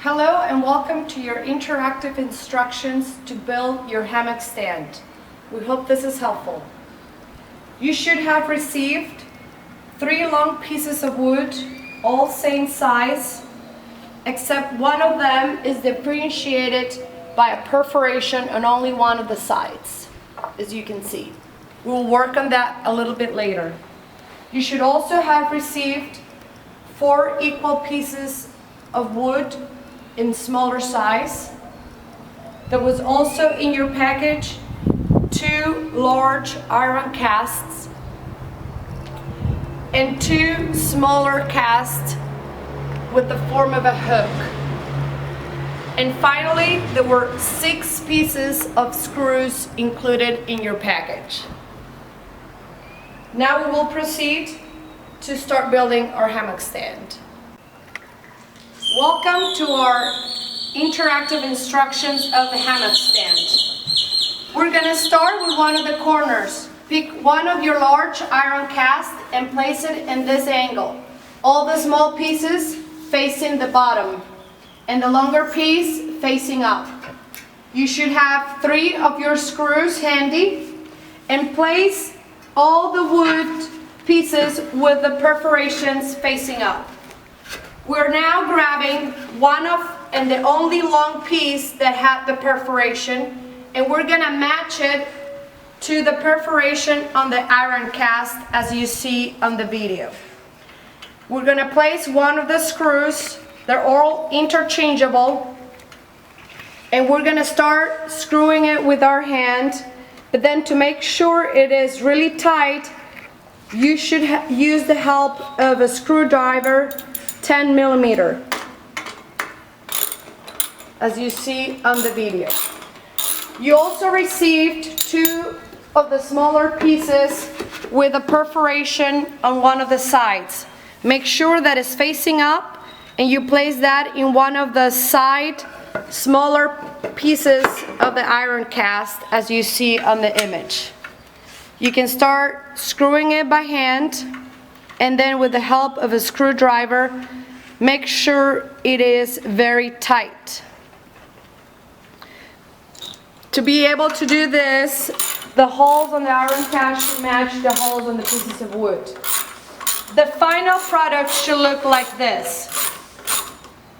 Hello and welcome to your interactive instructions to build your hammock stand. We hope this is helpful. You should have received 3 long pieces of wood, all same size, except one of them is differentiated by a perforation on only one of the sides, as you can see. We'll work on that a little bit later. You should also have received 4 equal pieces of wood in smaller size. There was also in your package 2 large iron casts and 2 smaller casts with the form of a hook. And finally, there were 6 pieces of screws included in your package. Now we will proceed to start building our hammock stand. Welcome to our interactive instructions of the hammock stand. We're going to start with one of the corners. Pick one of your large iron casts and place it in this angle. All the small pieces facing the bottom and the longer piece facing up. You should have 3 of your screws handy and place all the wood pieces with the perforations facing up. We're now grabbing one of and the only long piece that had the perforation, and we're going to match it to the perforation on the iron cast as you see on the video. We're going to place one of the screws. They're all interchangeable, and we're going to start screwing it with our hand. But then to make sure it is really tight, you should use the help of a screwdriver, 10 millimeter, as you see on the video. You also received 2 of the smaller pieces with a perforation on one of the sides. Make sure that it's facing up and you place that in one of the side smaller pieces of the iron cast as you see on the image. You can start screwing it by hand, and then with the help of a screwdriver, make sure it is very tight. To be able to do this, the holes on the iron cast should match the holes on the pieces of wood. The final product should look like this.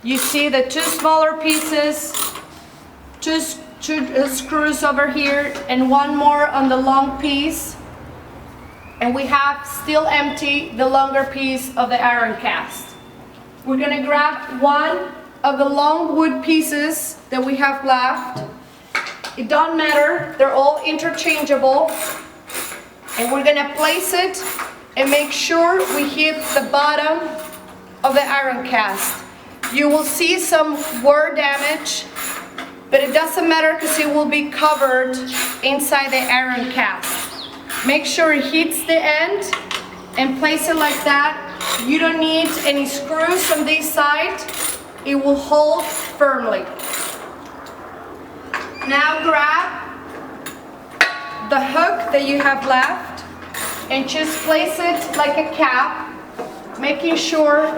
You see the 2 smaller pieces, 2 screws over here, and 1 more on the long piece. And we have still empty the longer piece of the iron cast. We're going to grab one of the long wood pieces that we have left. It doesn't matter, they're all interchangeable. And we're going to place it and make sure we hit the bottom of the iron cast. You will see some wear damage, but it doesn't matter because it will be covered inside the iron cast. Make sure it hits the end and place it like that. You don't need any screws on this side. It will hold firmly. Now grab the hook that you have left and just place it like a cap, making sure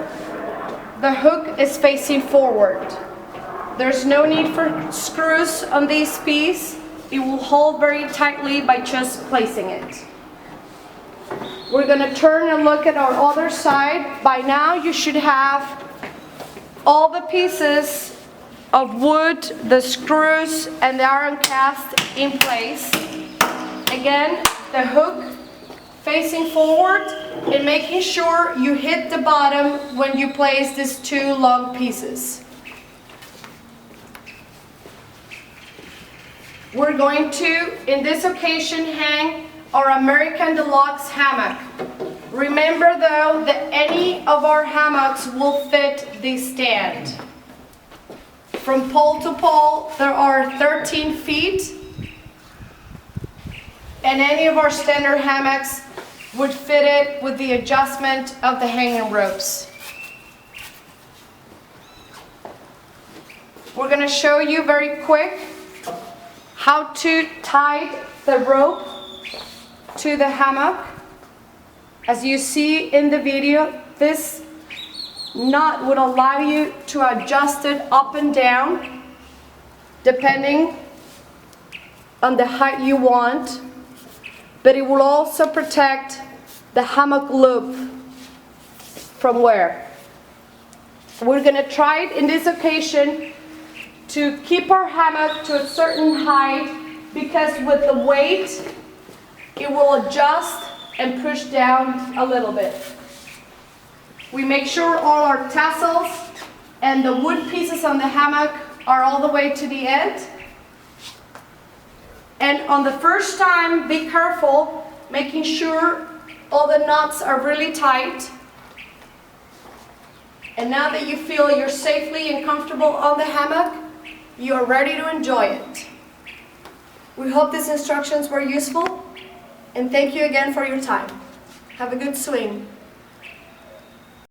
the hook is facing forward. There's no need for screws on this piece. It will hold very tightly by just placing it. We're going to turn and look at our other side. By now you should have all the pieces of wood, the screws, and the iron cast in place. Again, the hook facing forward and making sure you hit the bottom when you place these 2 long pieces. We're going to, in this occasion, hang our American Deluxe hammock. Remember though that any of our hammocks will fit this stand. From pole to pole there are 13 feet, and any of our standard hammocks would fit it with the adjustment of the hanging ropes. We're going to show you very quick how to tie the rope to the hammock. As you see in the video, this knot would allow you to adjust it up and down depending on the height you want, but it will also protect the hammock loop from wear. We're going to try it in this occasion to keep our hammock to a certain height, because with the weight it will adjust and push down a little bit. We make sure all our tassels and the wood pieces on the hammock are all the way to the end. And on the first time, be careful, making sure all the knots are really tight. And now that you feel you're safely and comfortable on the hammock, you are ready to enjoy it. We hope these instructions were useful, and thank you again for your time. Have a good swing.